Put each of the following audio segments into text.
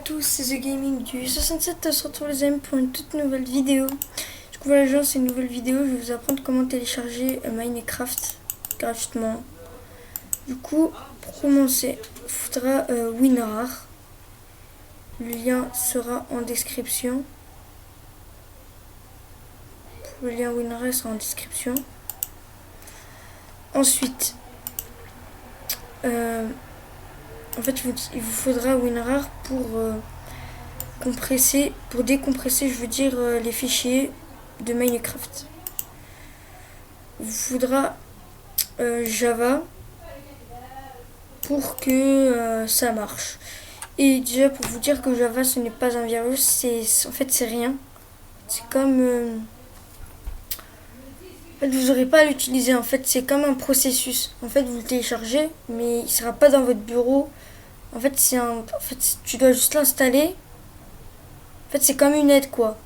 tous, c'est The Gaming du 67, on se retrouve les amis pour une toute nouvelle vidéo. Du coup voilà les gens, c'est une nouvelle vidéo, je vais vous apprendre comment télécharger Minecraft gratuitement. Du coup, pour commencer, il faudra WinRAR. Le lien sera en description. Le lien WinRAR sera en description. Ensuite, en fait, il vous faudra WinRAR pour décompresser, je veux dire, les fichiers de Minecraft. Il vous faudra Java pour que ça marche. Et déjà, pour vous dire que Java, ce n'est pas un virus, en fait, c'est rien. C'est comme... en fait, vous n'aurez pas à l'utiliser. En fait, c'est comme un processus. En fait, vous le téléchargez, mais il ne sera pas dans votre bureau. En fait, tu dois juste l'installer. En fait, c'est comme une aide, quoi.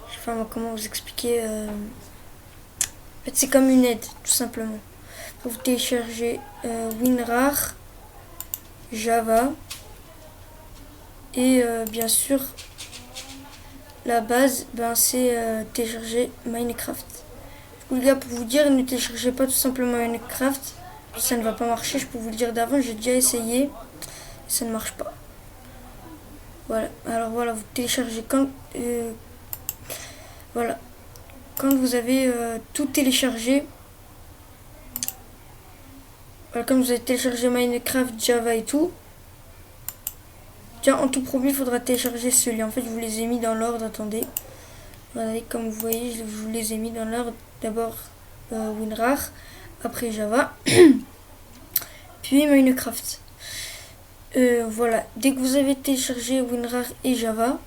Je sais pas comment vous expliquer. En fait, c'est comme une aide, tout simplement. Vous téléchargez WinRAR, Java, et bien sûr, la base, c'est télécharger Minecraft. Du coup, les gars, pour vous dire, ne téléchargez pas tout simplement Minecraft. Ça ne va pas marcher, je peux vous le dire d'avant, j'ai déjà essayé. Ça ne marche pas. Voilà, alors voilà, vous téléchargez quand voilà, quand vous avez tout téléchargé. Voilà, comme vous avez téléchargé Minecraft, Java et tout. Tiens, en tout premier, il faudra télécharger celui. En fait, je vous les ai mis dans l'ordre. Attendez. Regardez, comme vous voyez, je vous les ai mis dans l'ordre. D'abord WinRAR, après Java, puis Minecraft. Voilà, dès que vous avez téléchargé WinRAR et Java,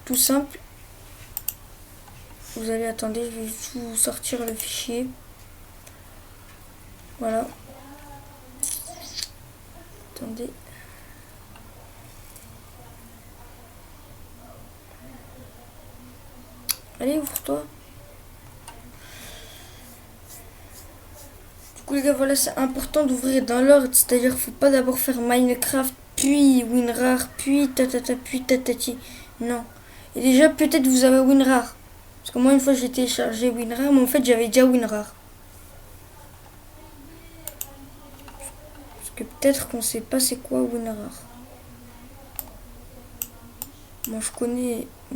tout simple, vous allez attendre, je vais vous sortir le fichier. Voilà. Attendez. Allez, ouvre-toi. Du coup, les gars, voilà, c'est important d'ouvrir dans l'ordre. C'est-à-dire, faut pas d'abord faire Minecraft, puis WinRAR, puis tatata, puis tatati. Non. Et déjà, peut-être vous avez WinRAR. Parce que moi, une fois, j'ai téléchargé WinRAR, mais en fait, j'avais déjà WinRAR. Parce que peut-être qu'on sait pas c'est quoi WinRAR. Moi,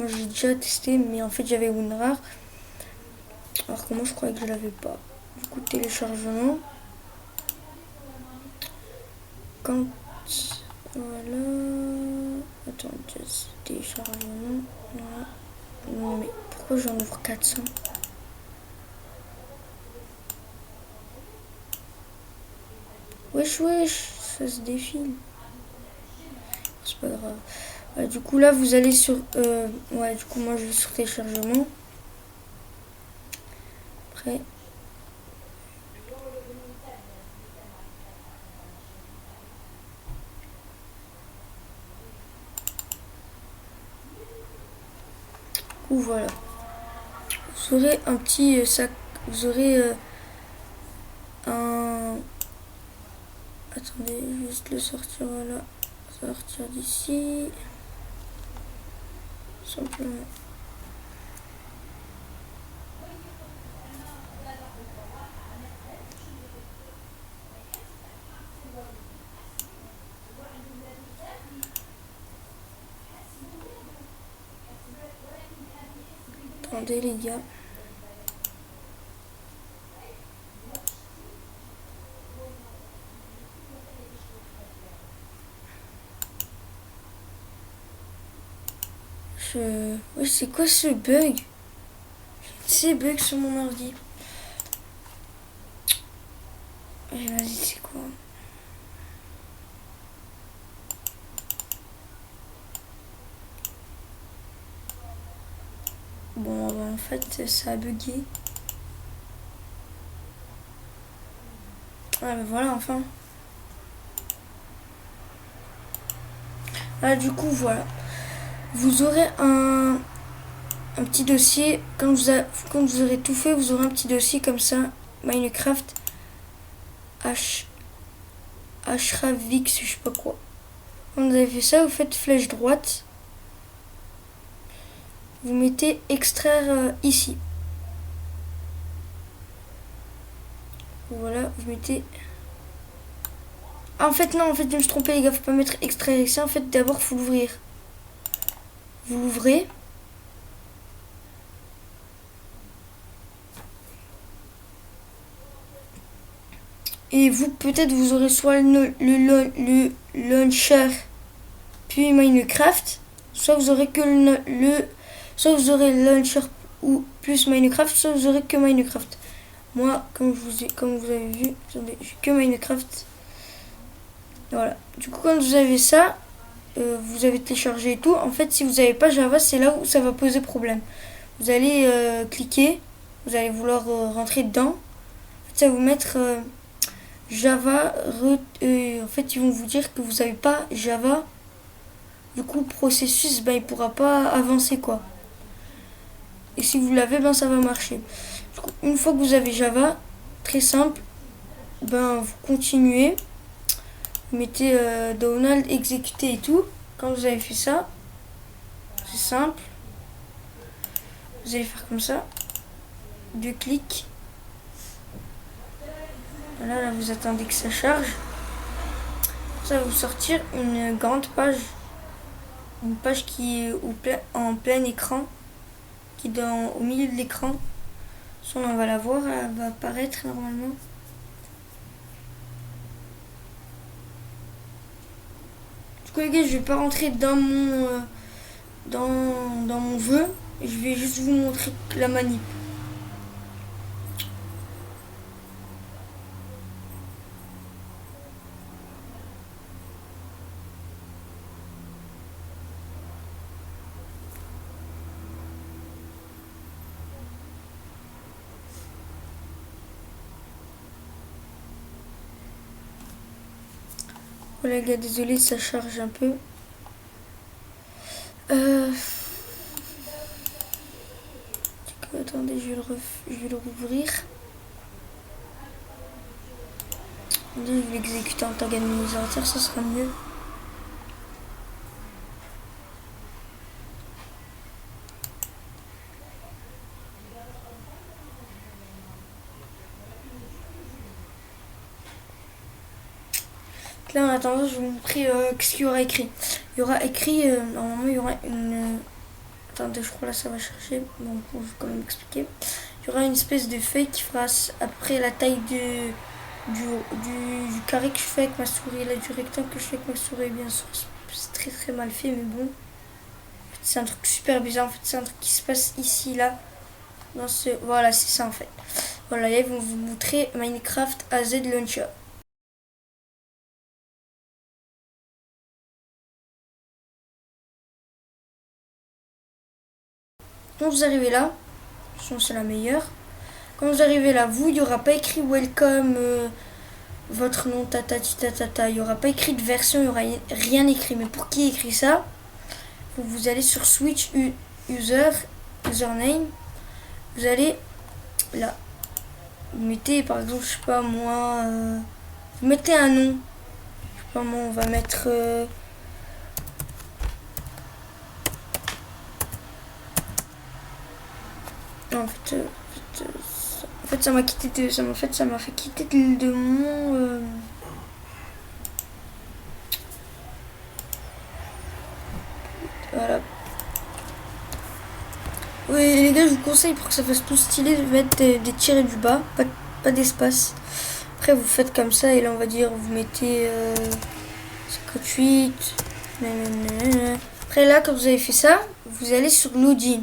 j'ai déjà testé, mais en fait, j'avais WinRAR. Alors que moi, je croyais que je l'avais pas. Du coup, téléchargement. Quand... Voilà... Attends, téléchargement... Voilà. Non, mais pourquoi j'en ouvre 400? Wesh, ça se défile. C'est pas grave. Du coup, là, vous allez sur... ouais, du coup, moi, je vais sur téléchargement. Après... voilà, vous aurez un petit sac, vous aurez un... Attendez, juste le sortir, voilà, sortir d'ici, simplement. Attendez les gars. Ouais, c'est quoi ce bug? C'est bug sur mon ordi. Vas-y, c'est quoi? Bon, en fait, ça a bugué. Ah, mais voilà, enfin. Ah, du coup, voilà. Vous aurez un petit dossier. Quand vous aurez tout fait, vous aurez un petit dossier comme ça. Minecraft Hravix, je sais pas quoi. Quand vous avez fait ça, vous faites flèche droite. Vous mettez extraire ici. Voilà, vous mettez... Ah, en fait, non, en fait, je me suis trompé, les gars. Faut pas mettre extraire ici. En fait, d'abord, faut l'ouvrir. Vous l'ouvrez. Et vous, peut-être, vous aurez soit le launcher, puis Minecraft, soit vous aurez que soit vous aurez le launcher ou plus Minecraft, soit vous aurez que Minecraft. Moi, comme vous avez vu, j'ai que Minecraft. Voilà. Du coup, quand vous avez ça, vous avez téléchargé et tout. En fait, si vous n'avez pas Java, c'est là où ça va poser problème. Vous allez cliquer, vous allez vouloir rentrer dedans. En fait, ça va vous mettre Java. En fait, ils vont vous dire que vous n'avez pas Java. Du coup, le processus, ben, il ne pourra pas avancer, quoi. Et si vous l'avez, ben, ça va marcher. Du coup, une fois que vous avez Java, très simple, ben, vous continuez. Vous mettez Donald, exécuter et tout. Quand vous avez fait ça, c'est simple. Vous allez faire comme ça. 2 clics. Voilà, là, vous attendez que ça charge. Ça va vous sortir une grande page. Une page qui est en plein écran. Qui est au milieu de l'écran. Ça, on va la voir. Elle va apparaître normalement. Du coup, les gars, je vais pas rentrer dans mon... dans mon jeu. Je vais juste vous montrer la manip. Voilà, les gars, désolé, ça charge un peu. Attendez, je vais le rouvrir. Je vais l'exécuter en tant qu'administrateur, ça sera mieux. Là, en attendant, je vais vous montrer ce qu'il y aura écrit. Il y aura écrit, normalement, il y aura une... Attendez, je crois là, ça va chercher. Bon, je vais quand même expliquer. Il y aura une espèce de feuille qui fera après la taille du carré que je fais avec ma souris, là, du rectangle que je fais avec ma souris, bien sûr. C'est très très mal fait, mais bon. En fait, c'est un truc super bizarre. En fait, c'est un truc qui se passe ici, là. Dans ce... Voilà, c'est ça en fait. Voilà, là, ils vont vous montrer Minecraft AZ Launcher. Quand vous arrivez là, c'est la meilleure. Quand vous arrivez là, il n'y aura pas écrit welcome, votre nom, tata. Il n'y aura pas écrit de version, il n'y aura rien écrit. Mais pour qui écrit ça, vous allez sur Switch username. Vous allez là. Vous mettez par exemple, je sais pas moi, vous mettez un nom. Je sais pas moi, on va mettre... En fait, ça m'a quitté ça m'a fait quitter de mon voilà. Oui, les gars, je vous conseille pour que ça fasse tout stylé de mettre des tirets du bas, pas d'espace. Après, vous faites comme ça et là, on va dire, vous mettez 58. Après, là, quand vous avez fait ça, vous allez sur login.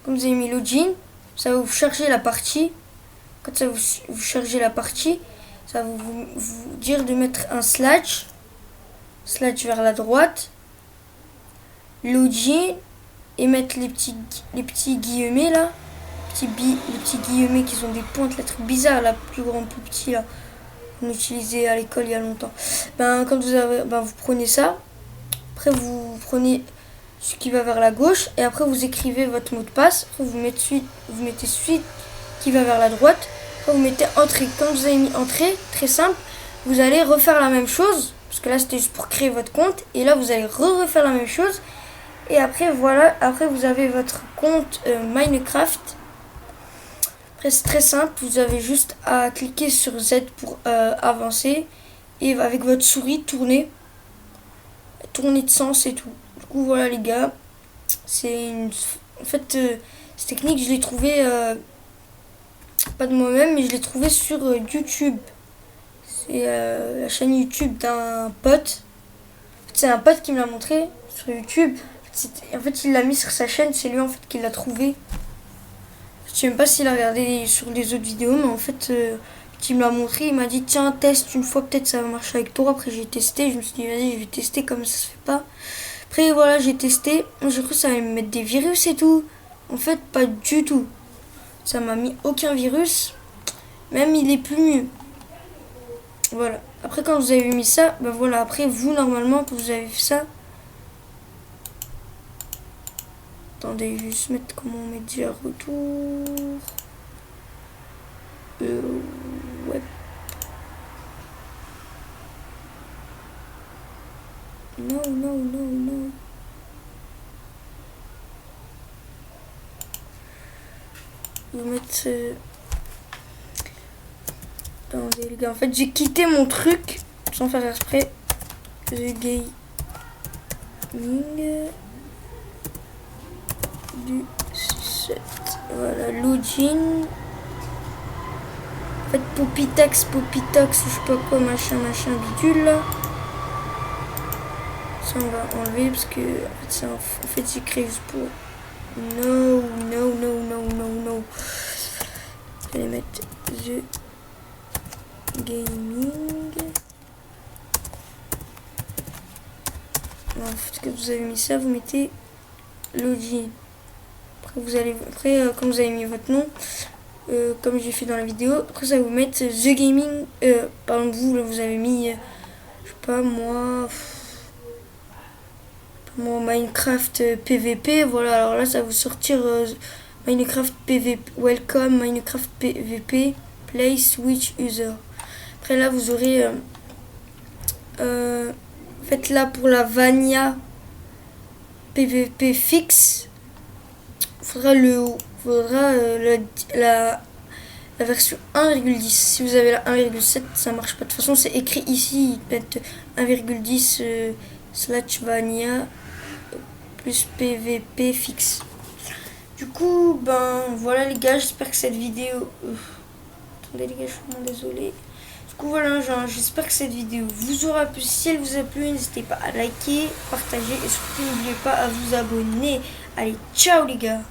Quand vous avez mis login, ça va vous charger la partie. Quand ça vous chargez la partie, ça va vous dire de mettre un slash vers la droite, login, et mettre les petits guillemets là, les petits guillemets qui sont des pointes, lettres bizarres, la plus grande, plus petit là, qu'on utilisait à l'école il y a longtemps. Ben quand vous prenez ça, après vous prenez ce qui va vers la gauche et après vous écrivez votre mot de passe, après vous mettez suite qui va vers la droite, après vous mettez entrée. Quand vous avez mis entrée, très simple, vous allez refaire la même chose, parce que là c'était juste pour créer votre compte. Et là vous allez refaire la même chose. Et après voilà, après vous avez votre compte Minecraft. Après c'est très simple, vous avez juste à cliquer sur Z pour avancer. Et avec votre souris tourner de sens et tout. Du coup voilà les gars, c'est une... En fait cette technique je l'ai trouvée pas de moi-même, mais je l'ai trouvée sur YouTube. C'est la chaîne YouTube d'un pote. C'est un pote qui me l'a montré sur YouTube. En fait, il l'a mis sur sa chaîne, c'est lui en fait qui l'a trouvé. Je sais même pas s'il a regardé sur les autres vidéos, mais en fait, il me l'a montré, il m'a dit tiens, teste une fois, peut-être ça va marcher avec toi. Après, j'ai testé, je me suis dit vas-y, je vais tester comme ça se fait pas. Après, voilà, j'ai testé, j'ai cru que ça allait me mettre des virus et tout. En fait, pas du tout. Ça m'a mis aucun virus, même il est plus mieux. Voilà. Après, quand vous avez mis ça, ben voilà. Après, vous, normalement, quand vous avez fait ça... Attendez, je vais juste mettre comment on met déjà retour. Ouais. Non, non, non, non. Je vais mettre... Attendez, les gars. En fait, j'ai quitté mon truc sans faire exprès. The Gaming du 7. Voilà, login. En fait, Popitax, je sais pas quoi, machin, bidule là. Ça, on va enlever parce que en fait c'est créé juste pour. No. Je vais mettre The Gaming. En fait, que vous avez mis ça, vous mettez login. Après, quand vous avez mis votre nom, comme j'ai fait dans la vidéo, après ça va vous mettre The Gaming. Par exemple, vous avez mis, je sais pas moi, Minecraft PVP. Voilà, alors là ça va vous sortir Minecraft PVP, Welcome, Minecraft PVP, Play Switch User. Après là vous aurez, en fait là pour la Vanilla PVP fixe, faudra la version 1,10. Si vous avez la 1,7, ça marche pas. De toute façon, c'est écrit ici, ils mettent 1,10 slash vanilla plus PVP fixe. Du coup, ben voilà les gars, j'espère que cette vidéo... Attendez les gars, je suis vraiment désolée. Du coup voilà, j'espère que cette vidéo vous aura plu. Si elle vous a plu, n'hésitez pas à liker, partager et surtout n'oubliez pas à vous abonner. Allez, ciao les gars!